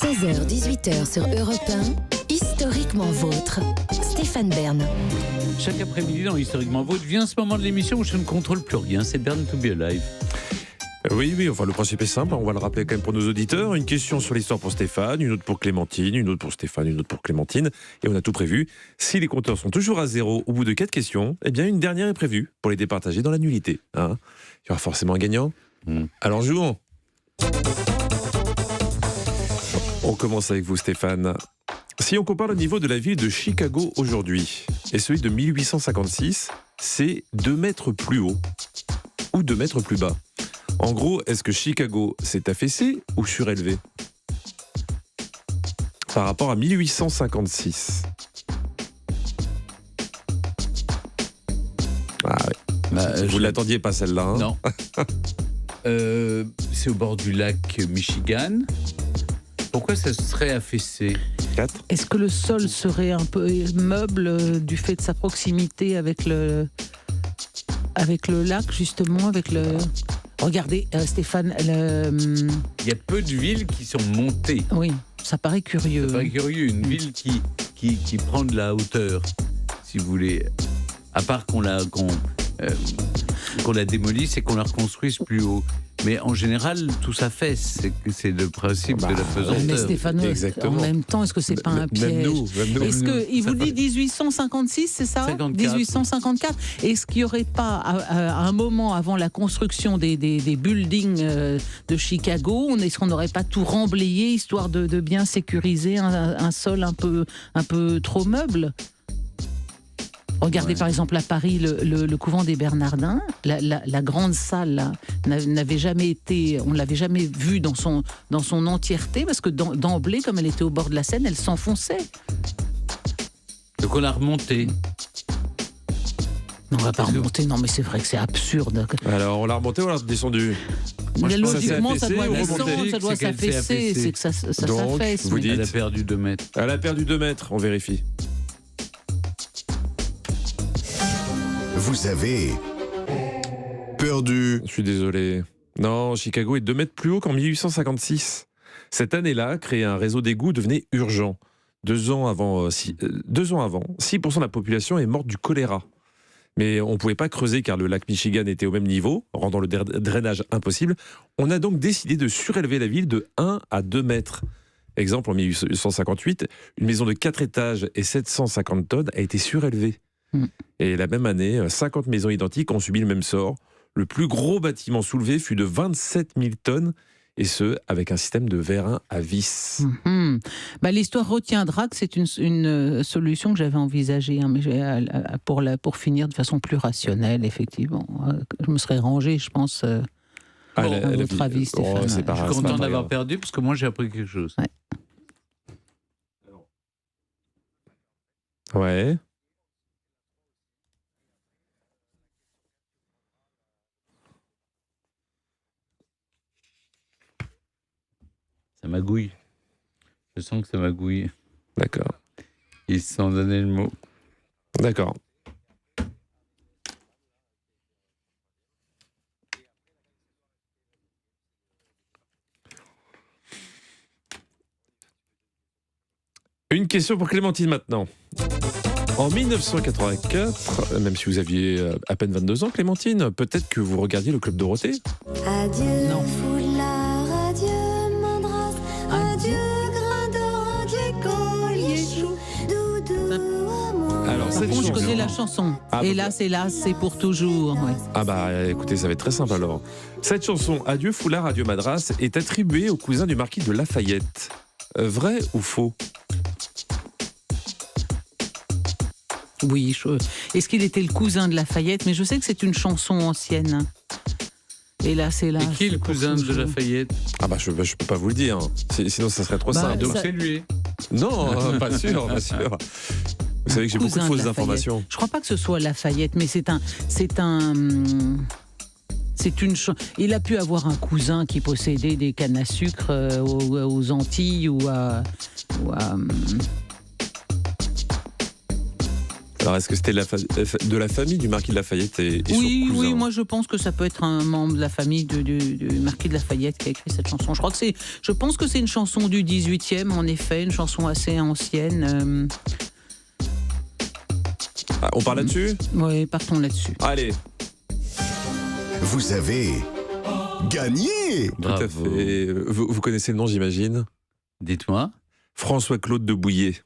16h-18h sur Europe 1, Historiquement Vôtre. Stéphane Bern. Chaque après-midi dans Historiquement Vôtre vient ce moment de l'émission où je ne contrôle plus rien. C'est Bern to be alive. Oui, enfin le principe est simple, on va le rappeler quand même pour nos auditeurs. Une question sur l'histoire pour Stéphane, une autre pour Clémentine, une autre pour Stéphane, une autre pour Clémentine. Et on a tout prévu. Si les compteurs sont toujours à zéro au bout de 4 questions, eh bien une dernière est prévue pour les départager dans la nullité. Il y aura forcément un gagnant. Alors jouons. On commence avec vous Stéphane. Si on compare le niveau de la ville de Chicago aujourd'hui et celui de 1856, c'est 2 mètres plus haut ou 2 mètres plus bas. En gros, est-ce que Chicago s'est affaissé ou surélevé par rapport à 1856? Ah oui. Vous ne l'attendiez pas celle-là, Non. C'est au bord du lac Michigan. Pourquoi ça serait affaissé? 4. Est-ce que le sol serait un peu meuble du fait de sa proximité avec le lac, justement, avec le... Regardez, Stéphane, Il y a peu de villes qui sont montées. Oui, ça paraît curieux. C'est pas curieux, une ville qui prend de la hauteur, si vous voulez. À part qu'on la démolisse et qu'on la reconstruise plus haut. Mais en général, tout s'affaisse. C'est le principe de la pesanteur. Mais Stéphane, Exactement. en même temps, est-ce que c'est pas un piège? Même nous. Est-ce qu'il vous dit 1856, c'est ça? 54. 1854. Est-ce qu'il n'y aurait pas, à un moment avant la construction des buildings de Chicago, est-ce qu'on n'aurait pas tout remblayé, histoire de bien sécuriser un sol un peu trop meuble? Regardez par exemple à Paris le couvent des Bernardins, la grande salle là, n'avait jamais été, on l'avait jamais vue dans son entièreté parce que d'emblée, comme elle était au bord de la Seine, elle s'enfonçait. Donc on l'a remontée. Non, on va pas remonter, non mais c'est vrai que c'est absurde. Alors on l'a remonté ou on l'a descendu? Mais je pense que logiquement, ça s'est doit affaissé ou descendre, remonté? ça doit C'est qu'elle s'est s'affaisser, affaissée. c'est que ça Donc, s'affaisse. vous mais- dites- Elle a perdu 2 mètres. Elle a perdu 2 mètres, on vérifie. Vous avez perdu. Je suis désolé. Non, Chicago est 2 mètres plus haut qu'en 1856. Cette année-là, créer un réseau d'égouts devenait urgent. 2 ans avant, 6% de la population est morte du choléra. Mais on ne pouvait pas creuser car le lac Michigan était au même niveau, rendant le drainage impossible. On a donc décidé de surélever la ville de 1 à 2 mètres. Exemple, en 1858, une maison de 4 étages et 750 tonnes a été surélevée. Et la même année, 50 maisons identiques ont subi le même sort. Le plus gros bâtiment soulevé fut de 27 000 tonnes, et ce, avec un système de vérin à vis. L'histoire retiendra que c'est une solution que j'avais envisagée, mais pour finir de façon plus rationnelle, effectivement. Je me serais rangé, je pense, à votre avis, Stéphane. c'est pas Je grave, suis c'est pas content d'avoir grave. perdu parce que moi j'ai appris quelque chose. Ouais. Ça magouille. Je sens que ça magouille. D'accord. Ils se sont donné le mot. D'accord. Une question pour Clémentine maintenant. En 1984, même si vous aviez à peine 22 ans, Clémentine, peut-être que vous regardiez le Club Dorothée? Adieu, Non. foulard, adieu, madras, adieu, Grindor, adieu, collier chou, doudou à moi. Alors, Par cette contre, je chanson- connais la chanson. Ah, Hélas, hélas, c'est pour toujours. Ouais. Ah bah écoutez, ça va être très simple alors. Cette chanson, Adieu Foulard, Adieu Madras, est attribuée au cousin du marquis de Lafayette. Vrai ou faux? Oui, est-ce qu'il était le cousin de Lafayette? Mais je sais que c'est une chanson ancienne. Hélas, hélas. Et qui est le c'est pour cousin de toujours. Lafayette? Ah bah je peux pas vous le dire, sinon ça serait trop Bah, simple. Donc ça- c'est lui. Non, pas sûr, pas sûr. Vous savez que j'ai beaucoup de Cousin fausses Lafayette. informations. Je crois pas que ce soit Lafayette, mais il a pu avoir un cousin qui possédait des cannes à sucre aux Antilles ou à Alors, est-ce que c'était de la famille du marquis de Lafayette et son Oui, cousin? oui, moi je pense que ça peut être un membre de la famille du marquis de Lafayette qui a écrit cette chanson. Je pense que c'est une chanson du 18e, en effet, une chanson assez ancienne. Ah, on parle là-dessus? Oui, partons là-dessus. Allez, Vous avez gagné. tout à fait. Vous connaissez le nom, j'imagine? Dites-moi. François-Claude de Bouillé.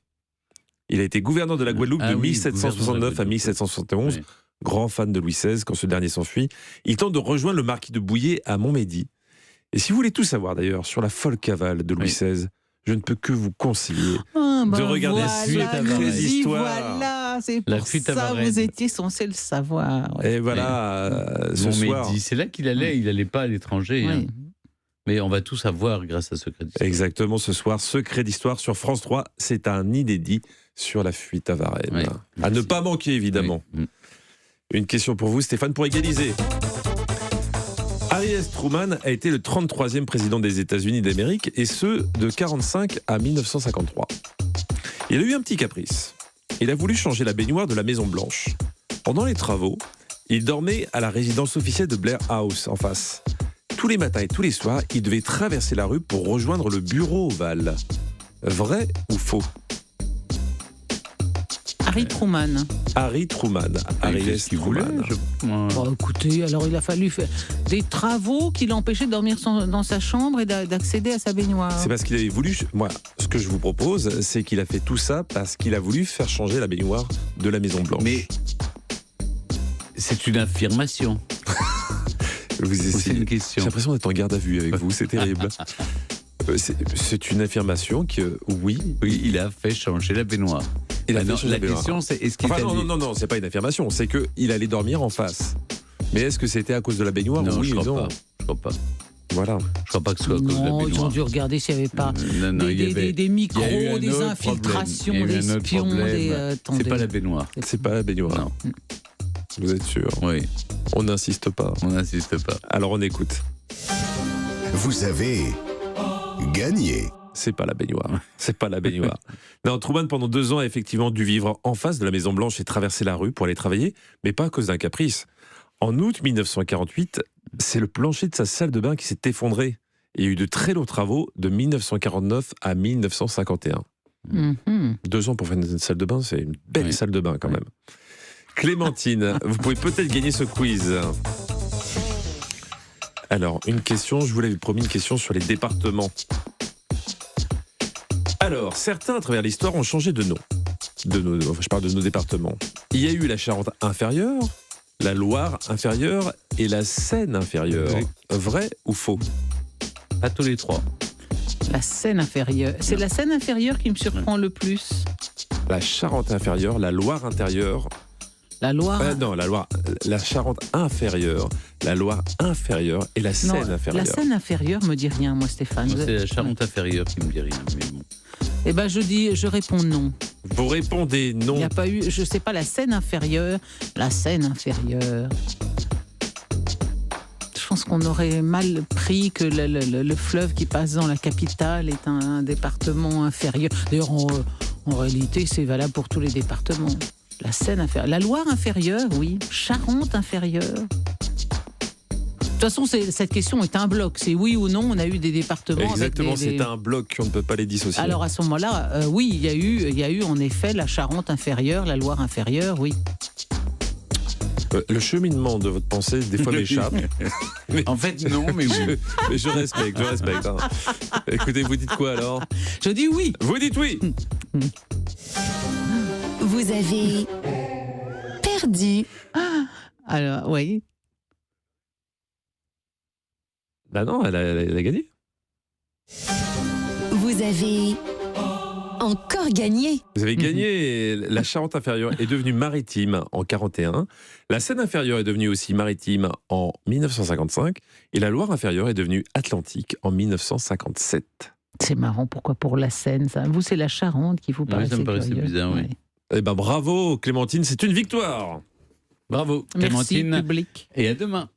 Il a été gouverneur de la Guadeloupe de 1769 à 1771. Oui. Grand fan de Louis XVI quand ce dernier s'enfuit. Il tente de rejoindre le marquis de Bouillé à Montmédy. Et si vous voulez tout savoir d'ailleurs sur la folle cavale de Louis XVI, je ne peux que vous conseiller de regarder cette histoire. Voilà, c'est La pour fuite à ça Varennes. vous étiez censé le savoir. Ouais. Et voilà, ce soir. Montmédy, c'est là qu'il allait. Il n'allait pas à l'étranger. Oui. Hein. Mais on va tout savoir grâce à Secret d'Histoire. Exactement, ce soir, Secret d'Histoire sur France 3. C'est un inédit sur la fuite à Varennes. Oui. À ne pas manquer, évidemment. Oui. Une question pour vous, Stéphane, pour égaliser. Harry S. Truman a été le 33e président des États-Unis d'Amérique, et ce, de 1945 à 1953. Il a eu un petit caprice. Il a voulu changer la baignoire de la Maison-Blanche. Pendant les travaux, il dormait à la résidence officielle de Blair House, en face. Tous les matins et tous les soirs, il devait traverser la rue pour rejoindre le bureau ovale. Vrai ou faux? Harry Truman. Harry Truman. Harry Il fait S. ce qu'il voulait. Truman. Bon, écoutez, alors il a fallu faire des travaux qui l'empêchaient de dormir dans sa chambre et d'accéder à sa baignoire. C'est parce qu'il avait voulu. Moi, ce que je vous propose, c'est qu'il a fait tout ça parce qu'il a voulu faire changer la baignoire de la Maison Blanche. Mais c'est une affirmation. vous C'est essayez. une J'ai question. l'impression d'être en garde à vue avec vous. C'est terrible. C'est une affirmation que oui. Oui, il a fait changer la baignoire. Il a Ah fait non, changer la baignoire. question, c'est est-ce qu'il Enfin, t'a dit... non, c'est pas une affirmation. C'est que il allait dormir en face. Mais est-ce que c'était à cause de la baignoire? Non, Oui je ou crois non? pas. Je crois pas. Voilà. Je crois pas que ce soit à cause de la Non, ils ont baignoire. dû regarder s'il n'y avait pas Non, des il y avait- micros, il y a eu un des autre infiltrations, problème. Il y a des eu un autre espions, problème. des... C'est attendez. pas la baignoire. C'est pas la baignoire. Non. Vous êtes sûr? Oui, On n'insiste pas. on n'insiste pas. Alors on écoute. Vous avez gagné. C'est pas la baignoire. C'est pas la baignoire. Non, Truman, pendant 2 ans, a effectivement dû vivre en face de la Maison-Blanche et traverser la rue pour aller travailler, mais pas à cause d'un caprice. En août 1948, c'est le plancher de sa salle de bain qui s'est effondré. Il y a eu de très lourds travaux de 1949 à 1951. Mhm. 2 ans pour faire une salle de bain, c'est une belle Oui. salle de bain quand même. Clémentine, vous pouvez peut-être gagner ce quiz. Alors, une question, je vous l'avais promis, une question sur les départements. Alors, certains à travers l'histoire ont changé de nom. Je parle de nos départements. Il y a eu la Charente inférieure, la Loire inférieure et la Seine inférieure. Oui. Vrai ou faux? À tous les trois. La Seine inférieure. C'est la Seine inférieure qui me surprend le plus. La Charente inférieure, la Loire intérieure. La Loire. Non, la Charente inférieure, la Loire inférieure et la Non, Seine inférieure. la Seine inférieure me dit rien, moi, Stéphane. Moi, c'est la Charente inférieure qui me dit rien. Mais bon. Eh ben, je réponds non. Vous répondez Il non. n'y a pas eu, je sais pas, la Seine inférieure. La Seine inférieure. Je pense qu'on aurait mal pris que le fleuve qui passe dans la capitale est un département inférieur. D'ailleurs, en réalité, c'est valable pour tous les départements. La Seine inférieure. La Loire inférieure, oui. Charente inférieure. De toute façon, cette question est un bloc. C'est oui ou non, on a eu des départements Exactement, avec des... c'est un bloc, on ne peut pas les dissocier. Alors à ce moment-là, oui, il y a eu en effet la Charente inférieure, la Loire inférieure, oui. Le cheminement de votre pensée, des fois, m'échappe. En fait, non, mais oui. Mais je respecte. Hein. Écoutez, vous dites quoi alors? Je dis oui. Vous dites oui. Vous avez perdu. Alors, oui. Bah non, elle a gagné. Vous avez encore gagné. Vous avez gagné. La Charente inférieure est devenue maritime en 41. La Seine inférieure est devenue aussi maritime en 1955. Et la Loire inférieure est devenue atlantique en 1957. C'est marrant, pourquoi pour la Seine ça? Vous, c'est la Charente qui vous Oui, paraît ça me paraissait curieux. bizarre, oui. Ouais. Eh ben bravo Clémentine, c'est une victoire. Bravo, Merci, Clémentine. public. Et à demain.